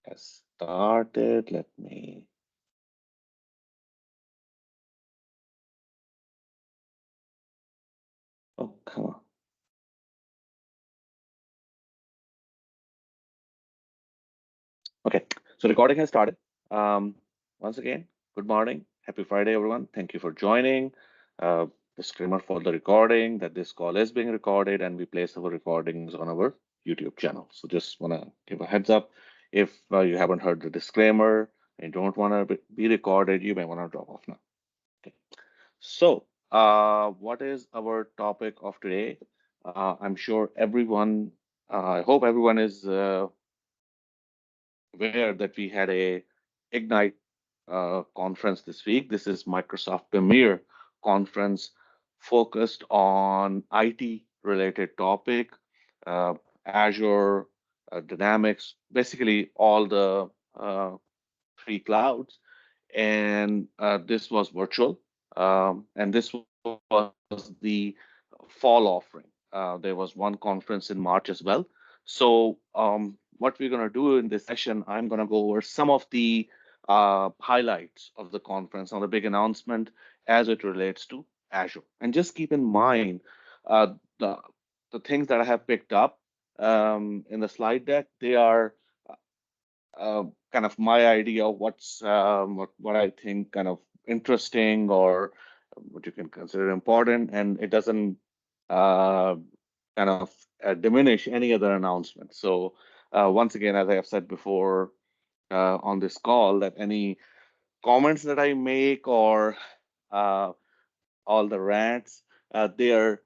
Get started. Let me. Oh, come on. Okay, so recording has started. Um, Once again, good morning. Happy Friday, everyone. Thank you for joining. Uh, Disclaimer for the recording that this call is being recorded and we place our recordings on our YouTube channel. So just want to give a heads up. If you haven't heard the disclaimer and don't want to be recorded, you may want to drop off now. Okay. So, what is our topic of today? I'm sure everyone, I hope everyone is aware that we had a Ignite conference this week. This is Microsoft Premier conference focused on IT related topic, Azure, Dynamics, basically all the three clouds. And this was virtual. And this was the fall offering. There was one conference in March as well. So what we're going to do in this session, I'm going to go over some of the highlights of the conference on the big announcement as it relates to Azure. And just keep in mind uh, the the things that I have picked up in the slide deck. They are uh, kind of my idea of what I think kind of interesting or what you can consider important, and it doesn't uh, kind of diminish any other announcement. So once again, as I have said before on this call, that any comments that I make or uh, all the rants, they are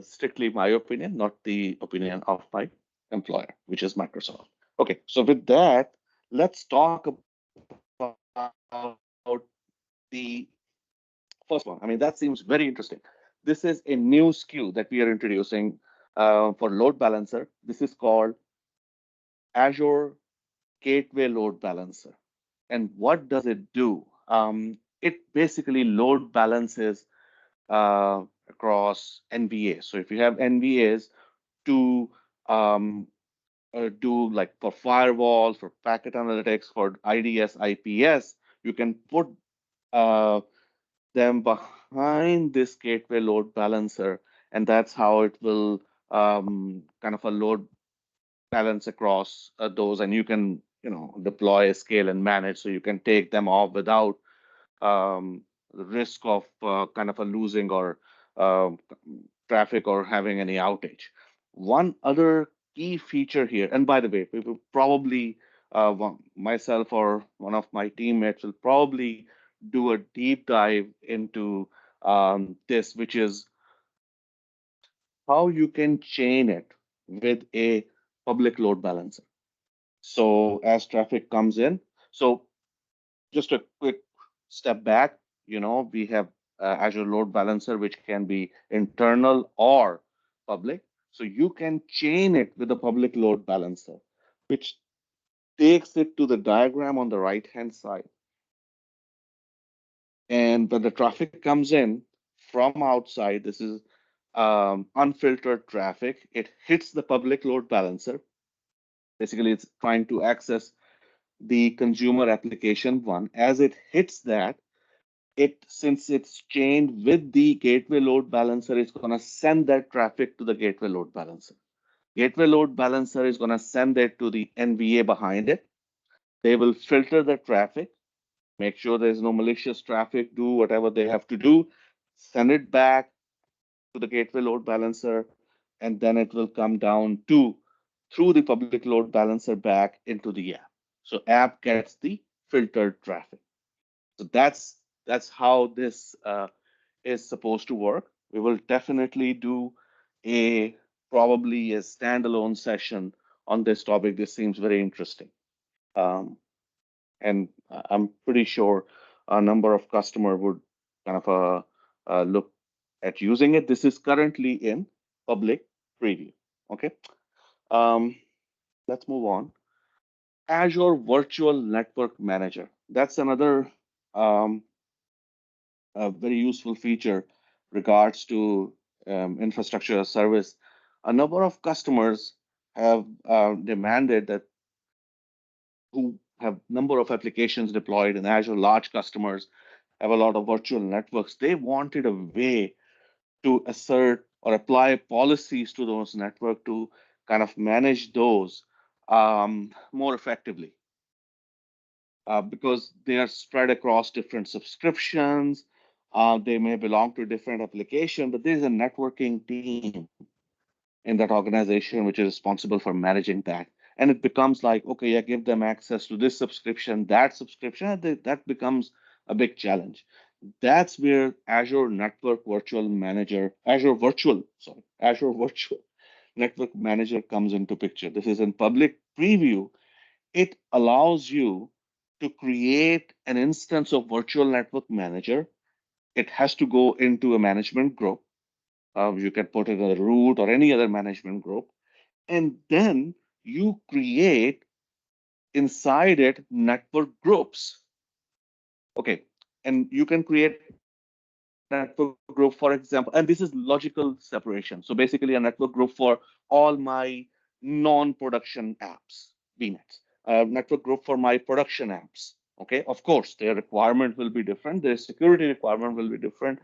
strictly my opinion, not the opinion of my employer, which is Microsoft. Okay, so with that, let's talk about the first one. I mean, that seems very interesting. This is a new SKU that we are introducing for load balancer. This is called Azure Gateway Load Balancer. And what does it do? It basically load balances across NVA. So if you have NVAs to do like for firewalls, for packet analytics, for IDS, IPS, you can put uh, them behind this gateway load balancer, and that's how it will kind of a load balance across those, and you can deploy, scale, and manage. So you can take them off without the risk of kind of a losing or uh, traffic or having any outage. One other key feature here, and by the way, we will probably myself or one of my teammates will probably do a deep dive into this, which is how you can chain it with a public load balancer. So as traffic comes in, so just a quick step back, we have Azure Load Balancer, which can be internal or public. So you can chain it with a public load balancer, which takes it to the diagram on the right-hand side. And when the traffic comes in from outside, this is unfiltered traffic. It hits the public load balancer. Basically, it's trying to access the consumer application one. As it hits that, since it's chained with the gateway load balancer, it's going to send that traffic to the gateway load balancer. Gateway load balancer is going to send it to the NVA behind it. They will filter the traffic, make sure there's no malicious traffic, do whatever they have to do, send it back to the gateway load balancer, and then it will come down to through the public load balancer back into the app. So app gets the filtered traffic. So that's how this is supposed to work. We will definitely do a probably a standalone session on this topic. This seems very interesting. Um, and I'm pretty sure a number of customer would kind of look at using it. This is currently in public preview. Okay. Um, let's move on. Azure Virtual Network Manager. That's another a very useful feature regards to infrastructure as service. A number of customers have demanded that who have number of applications deployed in Azure, large customers have a lot of virtual networks. They wanted a way to assert or apply policies to those network to kind of manage those more effectively because they are spread across different subscriptions. They may belong to different application, but there's a networking team in that organization which is responsible for managing that. And it becomes like, okay, I give them access to this subscription, that subscription, and that becomes a big challenge. That's where Azure Network Virtual Manager, Azure Virtual Network Manager comes into picture. This is in public preview. It allows you to create an instance of Virtual Network Manager. It has to go into a management group. You can put it in a root or any other management group. And then you create inside it network groups. Okay. And you can create network group, for example, and this is logical separation. So basically, a network group for all my non-production apps, VNets, a network group for my production apps. Okay. Of course, their requirement will be different, their security requirement will be different,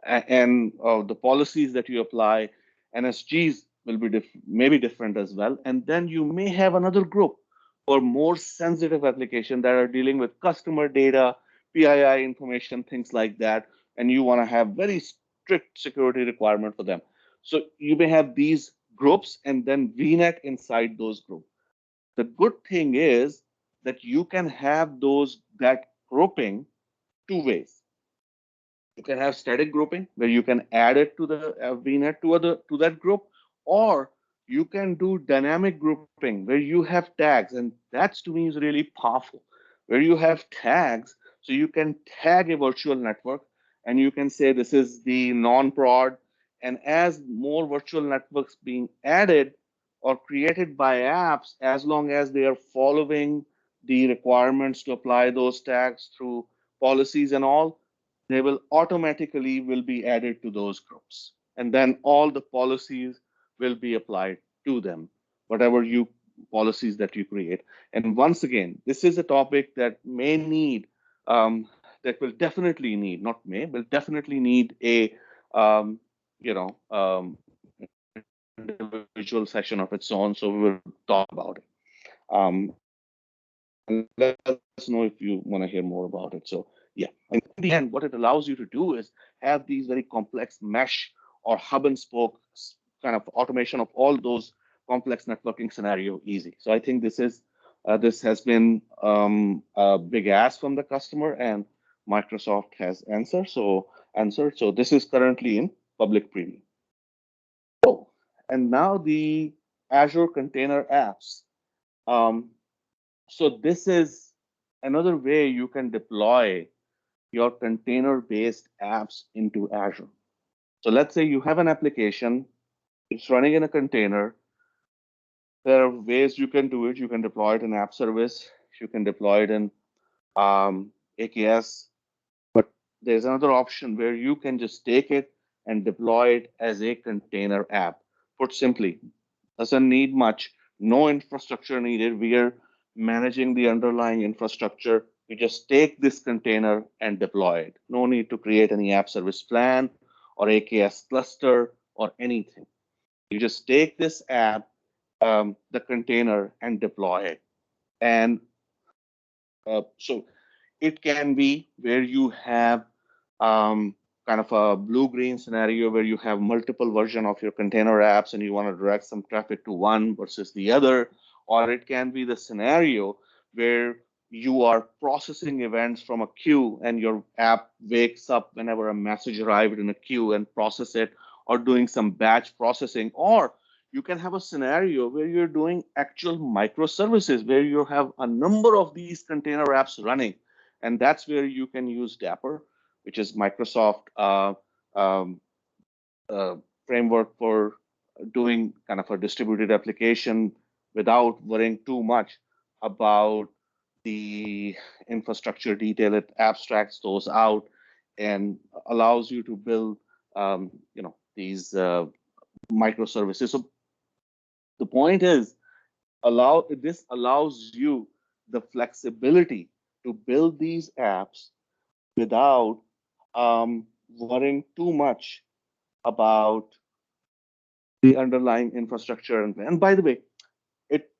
and the policies that you apply, NSGs will be maybe different as well. And then you may have another group for more sensitive applications that are dealing with customer data, PII information, things like that, and you want to have very strict security requirement for them. So you may have these groups and then VNet inside those groups. The good thing is that you can have that grouping two ways. You can have static grouping where you can add it to the VNet to that group, or you can do dynamic grouping where you have tags, and that's to me is really powerful. Where you have tags, so you can tag a virtual network, and you can say this is the non-prod, and as more virtual networks being added or created by apps, as long as they are following the requirements to apply those tags through policies and all, they will automatically will be added to those groups. And then all the policies will be applied to them, whatever you policies that you create. And once again, this is a topic that may need, that will definitely need, not may, will definitely need a, individual session of its own. So we will talk about it. And let us know if you want to hear more about it. So yeah, in the end, what it allows you to do is have these very complex mesh or hub and spoke kind of automation of all those complex networking scenario easy. So I think this has been a big ask from the customer, and Microsoft has answered. So this is currently in public preview. Oh, and now the Azure Container Apps. Um, so this is another way you can deploy your container-based apps into Azure. So let's say you have an application, it's running in a container. There are ways you can do it. You can deploy it in app service. You can deploy it in AKS. But there's another option where you can just take it and deploy it as a container app. Put simply, doesn't need much, no infrastructure needed. We are managing the underlying infrastructure. You just take this container and deploy it. No need to create any app service plan or AKS cluster or anything. You just take this app, the container, and deploy it. And so it can be where you have kind of a blue-green scenario where you have multiple version of your container apps and you want to direct some traffic to one versus the other, or it can be the scenario where you are processing events from a queue and your app wakes up whenever a message arrived in a queue and process it, or doing some batch processing, or you can have a scenario where you're doing actual microservices where you have a number of these container apps running. And that's where you can use Dapper, which is Microsoft um, uh, framework for doing kind of a distributed application without worrying too much about the infrastructure detail. It abstracts those out and allows you to build, these microservices. So the point is, this allows you the flexibility to build these apps without worrying too much about the underlying infrastructure. And by the way, it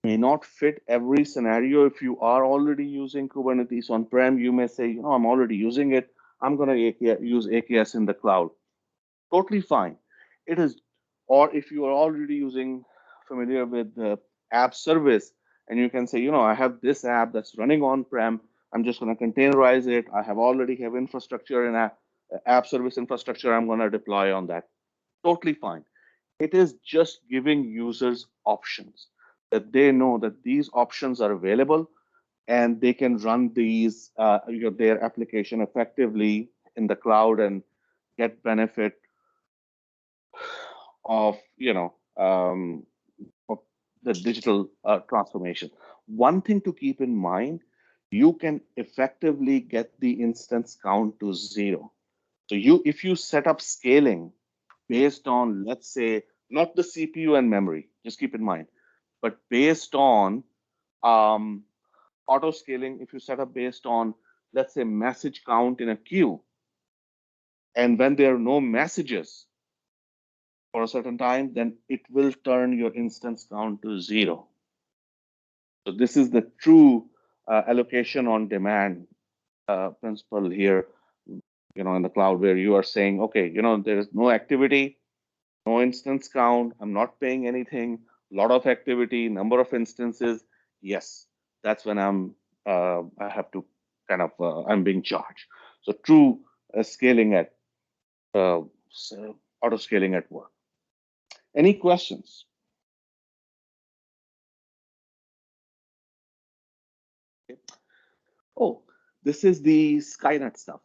may not fit every scenario. If you are already using Kubernetes on-prem, you may say, I'm already using it. I'm going to use AKS in the cloud. Totally fine. It is, or if you are already familiar with the app service, and you can say, I have this app that's running on-prem. I'm just going to containerize it. I already have infrastructure and app service infrastructure. I'm going to deploy on that. Totally fine. It is just giving users options that they know that these options are available and they can run their application effectively in the cloud and get benefit of of the digital transformation. One thing to keep in mind, you can effectively get the instance count to zero. So if you set up scaling based on, let's say, not the CPU and memory, just keep in mind, but based on um, auto scaling, if you set up based on, let's say, message count in a queue, and when there are no messages for a certain time, then it will turn your instance count to zero. So this is the true allocation on demand principle here, in the cloud, where you are saying, okay, there is no activity, no instance count, I'm not paying anything, lot of activity, number of instances. Yes, that's when I have to I'm being charged. So true scaling at auto scaling at work. Any questions? Oh, this is the Skynet stuff.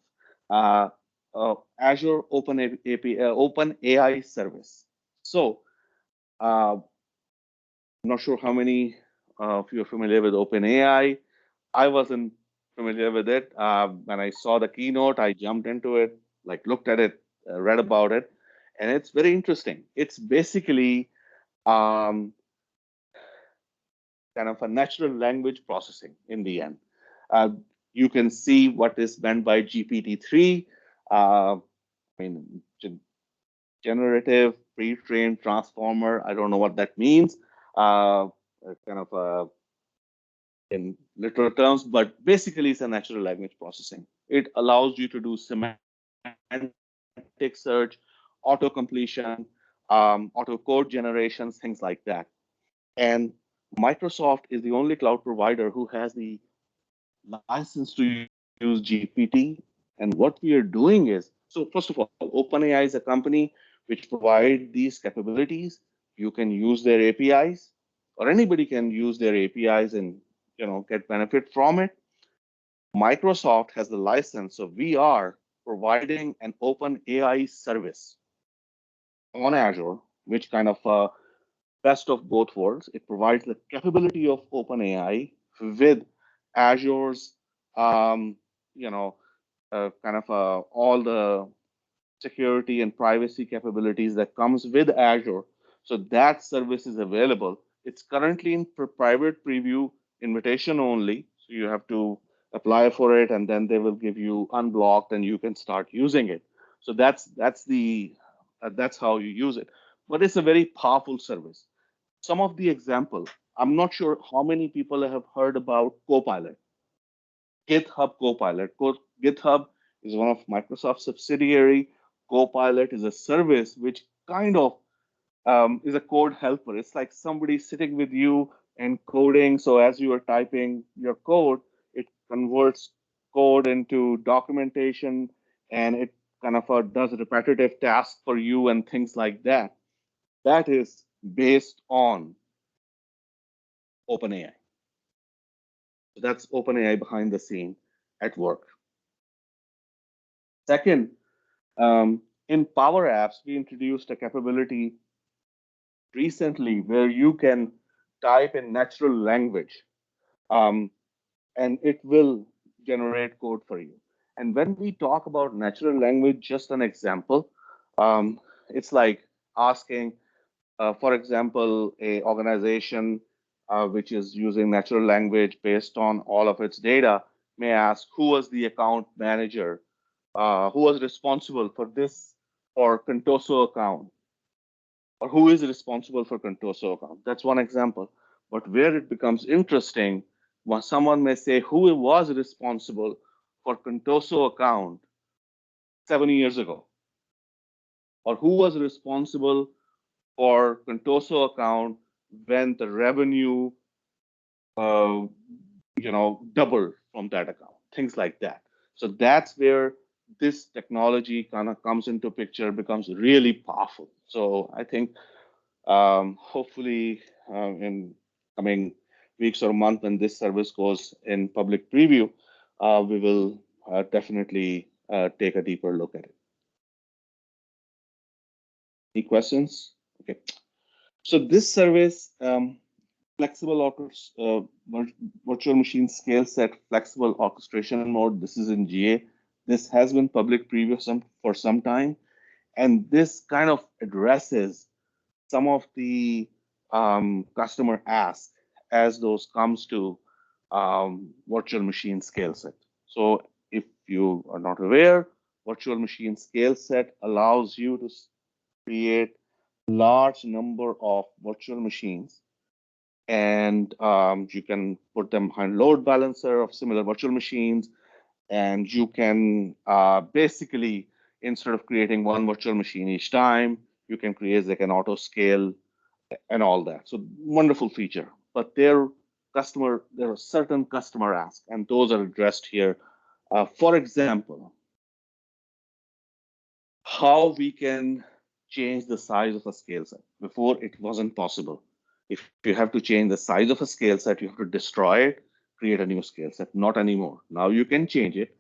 Uh, Azure Open AI service. So, I'm not sure how many of you are familiar with OpenAI. I wasn't familiar with it. When I saw the keynote, I jumped into it, like looked at it, read about it, and it's very interesting. It's basically um, kind of a natural language processing in the end. Uh, you can see what is meant by GPT-3. I mean, generative pre-trained transformer. I don't know what that means. Kind of in literal terms, but basically it's a natural language processing. It allows you to do semantic search, auto completion, auto code generations, things like that. And Microsoft is the only cloud provider who has the license to use GPT. And what we are doing is, so first of all, OpenAI is a company which provide these capabilities. You can use their APIs, or anybody can use their APIs and get benefit from it. Microsoft has the license, so we are providing an open AI service on Azure, which kind of best of both worlds. It provides the capability of OpenAI with Azure's, you know, all the security and privacy capabilities that comes with Azure. So that service is available. It's currently in private preview, invitation only. So you have to apply for it, and then they will give you unblocked, and you can start using it. So that's how you use it. But it's a very powerful service. Some of the example, I'm not sure how many people have heard about Copilot, GitHub Copilot. GitHub is one of Microsoft's subsidiary. Copilot is a service which kind of is a code helper. It's like somebody sitting with you and coding. So as you are typing your code, it converts code into documentation, and it kind of does repetitive tasks for you and things like that. That is based on OpenAI. So that's OpenAI behind the scene at work. Second, in Power Apps, we introduced a capability recently where you can type in natural language, um, and it will generate code for you. And when we talk about natural language, just an example, it's like asking, for example, a organization. which is using natural language based on all of its data, may ask who was the account manager, who was responsible for this or Contoso account, or who is responsible for Contoso account. That's one example. But where it becomes interesting, when someone may say who was responsible for Contoso account 7 years ago, or who was responsible for Contoso account when the revenue, uh, doubled from that account, things like that. So that's where this technology kind of comes into picture, becomes really powerful. So I think hopefully in coming weeks or month when this service goes in public preview, we will definitely take a deeper look at it. Any questions? Okay. So this service, flexible virtual machine scale set, flexible orchestration mode. This is in GA. This has been public preview for some time, and this kind of addresses some of the customer ask as those comes to virtual machine scale set. So if you are not aware, virtual machine scale set allows you to create large number of virtual machines, and you can put them behind load balancer of similar virtual machines, and you can basically, instead of creating one virtual machine each time, you can create like an auto scale and all that. So wonderful feature. But there are certain customer asks, and those are addressed here. For example, how we can change the size of a scale set. Before, it wasn't possible. If you have to change the size of a scale set, you have to destroy it, create a new scale set. Not anymore. Now you can change it,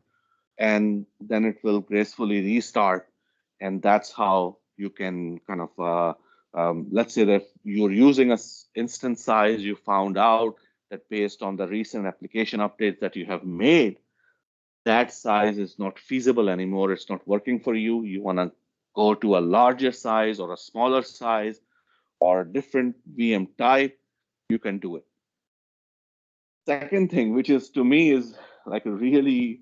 and then it will gracefully restart. And that's how you can kind of, let's say that you're using a instance size, you found out that based on the recent application updates that you have made, that size is not feasible anymore. It's not working for you. You want to go to a larger size or a smaller size or a different VM type, you can do it. Second thing, which is to me is like really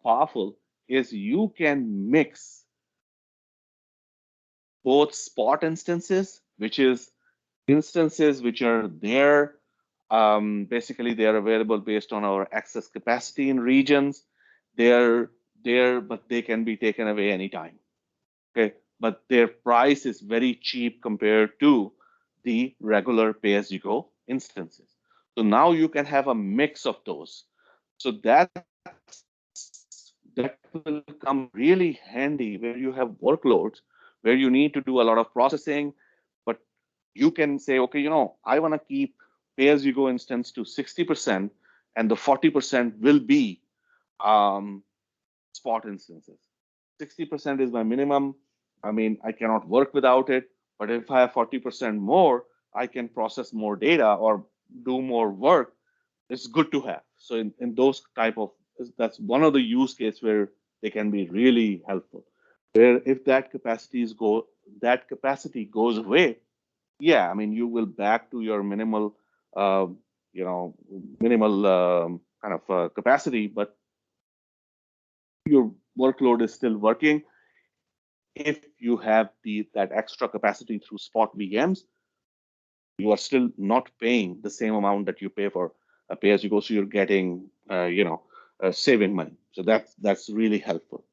powerful, is you can mix both spot instances, which is instances which are there. Basically, they are available based on our access capacity in regions. They're there, but they can be taken away anytime. Okay, but their price is very cheap compared to the regular pay-as-you-go instances. So now you can have a mix of those. So that will come really handy where you have workloads where you need to do a lot of processing, but you can say, okay, I want to keep pay-as-you-go instance to 60%, and the 40% will be spot instances. 60% is my minimum. I mean, I cannot work without it, but if I have 40% more, I can process more data or do more work. It's good to have. So in those type of, that's one of the use case where they can be really helpful. Where if that capacity goes away, yeah, I mean, you will back to your minimal, uh, minimal kind of capacity, but your workload is still working. If you have that extra capacity through spot VMs, you are still not paying the same amount that you pay for a pay-as-you-go, so you're getting, saving money. So that's really helpful.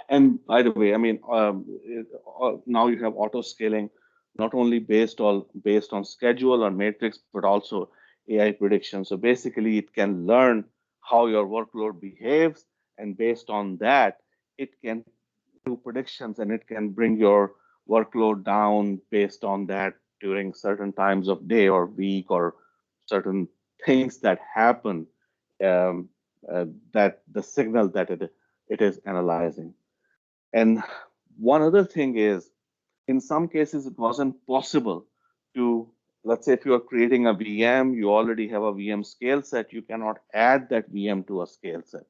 And by the way, I mean, now you have auto scaling, not only based on schedule or matrix, but also AI prediction. So basically, it can learn how your workload behaves, and based on that, it can do predictions, and it can bring your workload down based on that during certain times of day or week or certain things that happen, um, that the signal that it is analyzing. And one other thing is, in some cases, it wasn't possible to, let's say if you are creating a VM, you already have a VM scale set, you cannot add that VM to a scale set.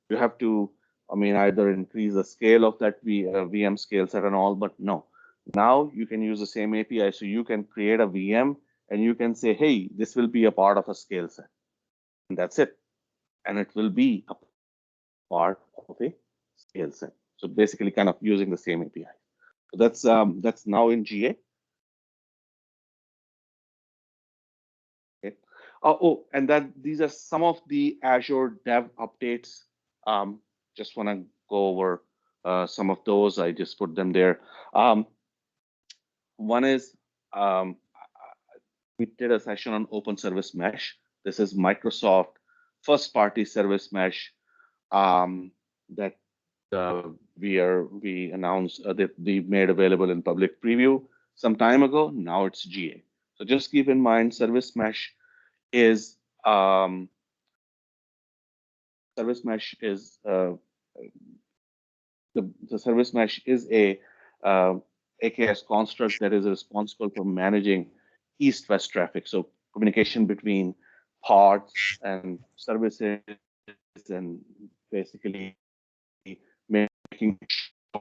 You have to, I mean, either increase the scale of that VM scale set and all, but no. Now you can use the same API. So you can create a VM and you can say, hey, this will be a part of a scale set, and that's it. And it will be a part of a scale set. So basically, kind of using the same API. So that's now in GA. Okay. Oh, and that these are some of the Azure Dev updates. Just want to go over some of those. I just put them there. One is we did a session on Open Service Mesh. This is Microsoft first-party service mesh that we announced that we made available in public preview some time ago. Now it's GA. So just keep in mind, is um, service mesh is the service mesh is a AKS construct that is responsible for managing east-west traffic. So communication between pods and services, and basically making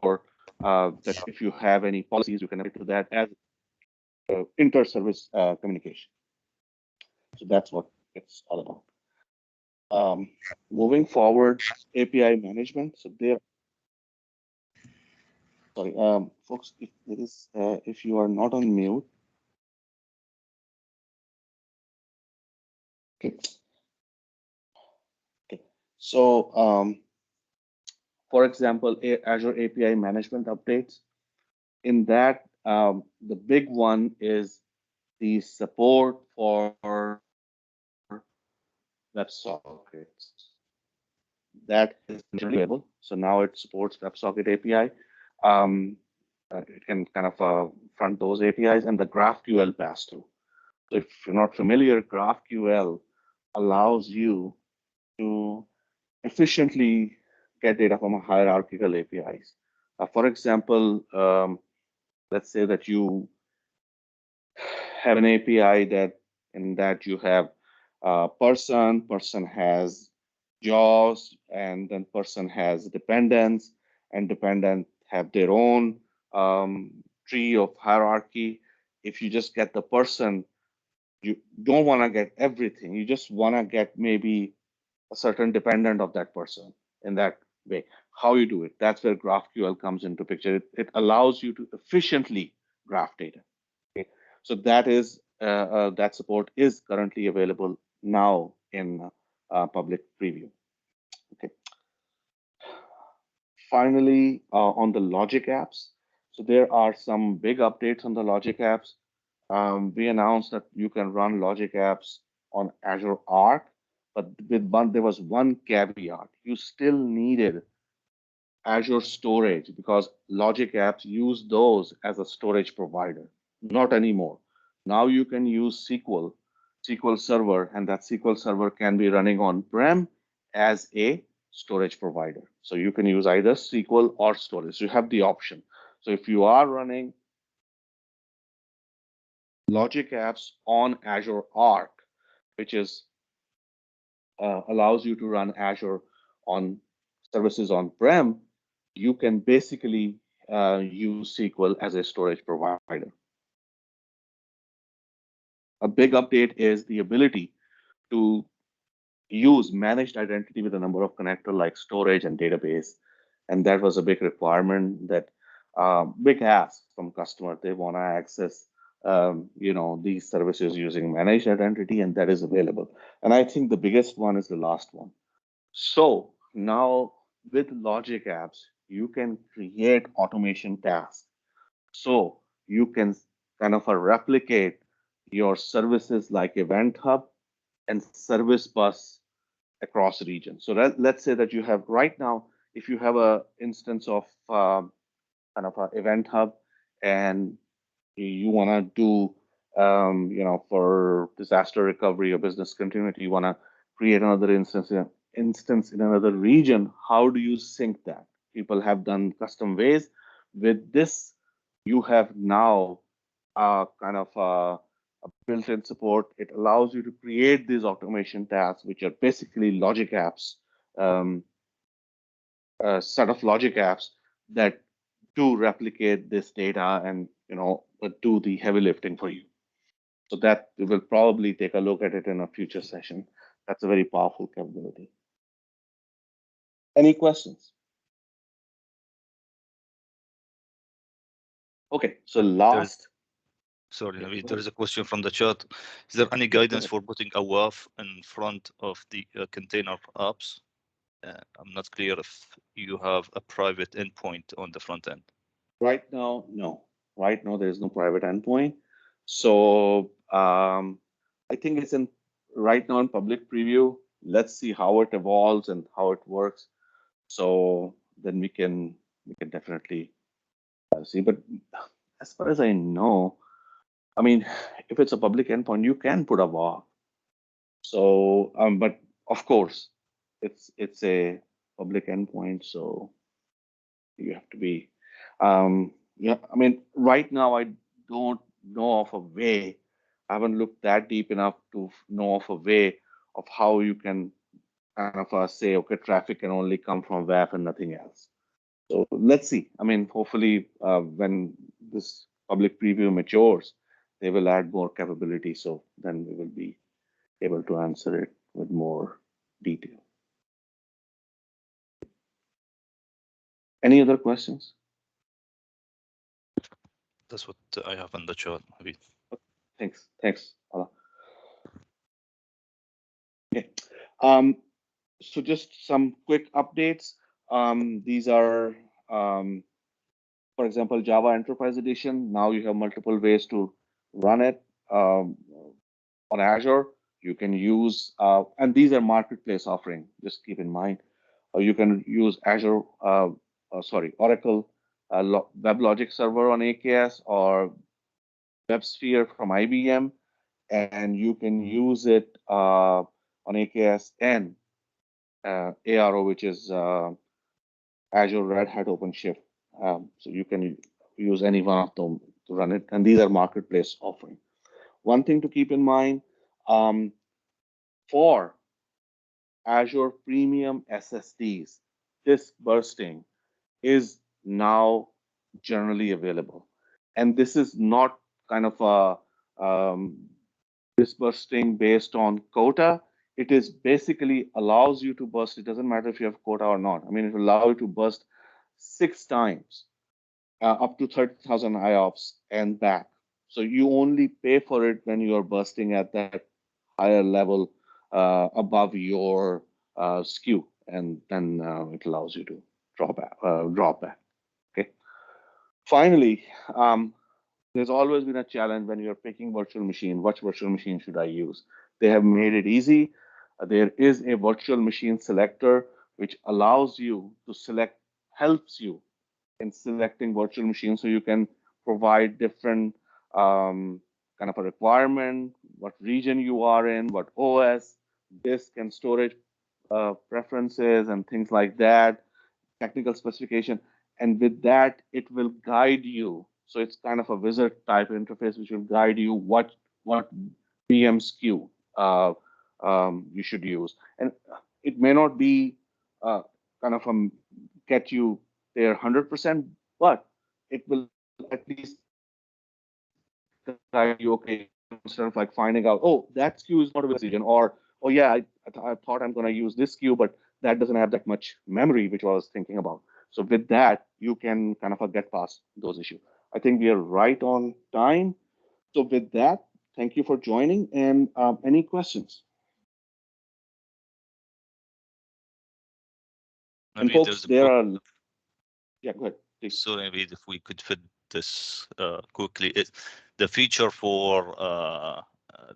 sure that if you have any policies, you can apply to that as inter-service communication. So that's what it's all about. Moving forward, API management. So there, sorry, folks, if there is, if you are not on mute, okay. Okay. So, for example, Azure API management updates. In that, the big one is the support for WebSockets. That is generally available. So now it supports WebSocket API. Um, it can kind of front those APIs and the GraphQL pass-through. So if you're not familiar, GraphQL allows you to efficiently get data from a hierarchical APIs. For example, let's say that you have an API that in that you have person has jaws, and then person has dependents, and dependent have their own tree of hierarchy. If you just get the person, you don't want to get everything. You just want to get maybe a certain dependent of that person in that way. How you do it, that's where GraphQL comes into picture. It allows you to efficiently graph data. Okay. So that support is currently available now in public preview. Okay. Finally, on the logic apps. So there are some big updates on the logic apps. We announced that you can run logic apps on Azure Arc, but there was one caveat. You still needed Azure Storage because logic apps use those as a storage provider. Not anymore. Now you can use SQL Server, and that SQL Server can be running on-prem as a storage provider. So you can use either SQL or storage. You have the option. So if you are running logic apps on Azure Arc, which is allows you to run Azure on services on-prem, you can basically use SQL as a storage provider. A big update is the ability to use managed identity with a number of connector like storage and database. And that was a big requirement, that big ask from customer. They want to access these services using managed identity, and that is available. And I think the biggest one is the last one. So now with logic apps, you can create automation tasks. So you can kind of replicate your services like Event Hub and Service Bus across regions. So let's say that you have right now, if you have a instance of kind of an Event Hub, and you want to do, for disaster recovery or business continuity, you want to create another instance in another region. How do you sync that? People have done custom ways. With this, you have now kind of a built-in support. It allows you to create these automation tasks, which are basically logic apps, a set of logic apps that do replicate this data and do the heavy lifting for you. So that we will probably take a look at it in a future session. That's a very powerful capability. Any questions? Okay, so last. Sorry, Yeah, Naveed, there is a question from the chat. Is there any guidance for putting a WAF in front of the container apps? I'm not clear if you have a private endpoint on the front end. Right now, no. Right now, there is no private endpoint. So I think it's in right now in public preview. Let's see how it evolves and how it works. So then we can definitely see. But as far as I know, I mean, if it's a public endpoint, you can put a VAR. So, but of course, it's a public endpoint, so you have to be. Yeah, I mean, right now I don't know of a way. I haven't looked that deep enough to know of a way of how you can kind of say, okay, traffic can only come from WAF and nothing else. So let's see. I mean, hopefully, when this public preview matures, they will add more capability. So then we will be able to answer it with more detail. Any other questions? That's what I have in the chat, Naveed. Thanks, Allah. Okay. So just some quick updates. These are, for example, Java Enterprise Edition. Now you have multiple ways to run it on Azure. You can use, and these are marketplace offering. Just keep in mind, you can use Azure, Oracle WebLogic Server on AKS or WebSphere from IBM, and you can use it on AKS and ARO, which is Azure Red Hat OpenShift. So you can use any one of them to run it, and these are marketplace offering. One thing to keep in mind, for Azure Premium SSDs, disk bursting is now generally available. And this is not kind of a disk bursting based on quota. It is basically allows you to burst. It doesn't matter if you have quota or not. I mean, it will allow you to burst 6 times up to 30,000 IOPS and back. So you only pay for it when you are bursting at that higher level above your SKU, and then it allows you to drop back. Okay. Finally, there's always been a challenge when you're picking virtual machine. Which virtual machine should I use? They have made it easy. There is a virtual machine selector which allows you to select, helps you in selecting virtual machines, so you can provide different kind of a requirement, what region you are in, what OS, disk and storage preferences, and things like that, technical specification. And with that, it will guide you. So it's kind of a wizard type interface which will guide you what VM SKU you should use. And it may not be kind of get you there 100%, but it will at least guide you. Okay, instead of like finding out, oh, that SKU is not available in this region, or oh yeah, I thought I'm going to use this SKU, but that doesn't have that much memory, which I was thinking about. So with that, you can kind of get past those issues. I think we are right on time. So with that, thank you for joining. And any questions? And Naveed, folks, there's a there quick. are, yeah, go ahead, please. So Naveed, if we could fit this quickly, the feature for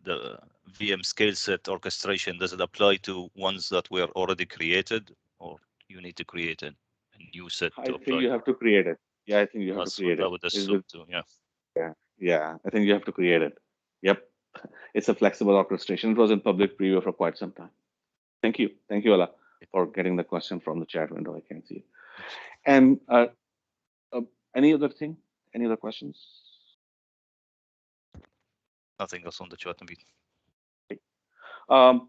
the VM scale set orchestration, does it apply to ones that were already created, or you need to create a new set I to think apply? you have to create it. Yeah, I think you have to That's what create I it. would Is assume with too. Yeah. yeah, I think you have to create it. Yep, it's a flexible orchestration. It was in public preview for quite some time. Thank you, Ola, for getting the question from the chat window. I can see it. Yes. And uh, any other thing? Any other questions? Nothing else on the chat, Naveed. Um,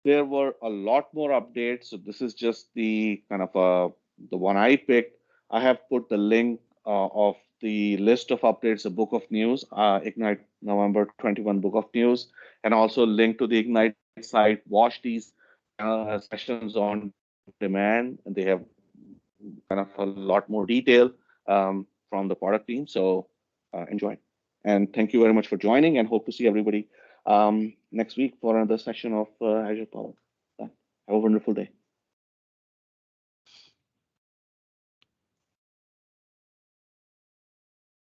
there were a lot more updates. So this is just the kind of the one I picked. I have put the link of the list of updates, the book of news, Ignite November 21 book of news, and also link to the Ignite site. Watch these sessions on demand, and they have kind of a lot more detail from the product team. So enjoy. And thank you very much for joining, and hope to see everybody next week for another session of Azure Power. Have a wonderful day.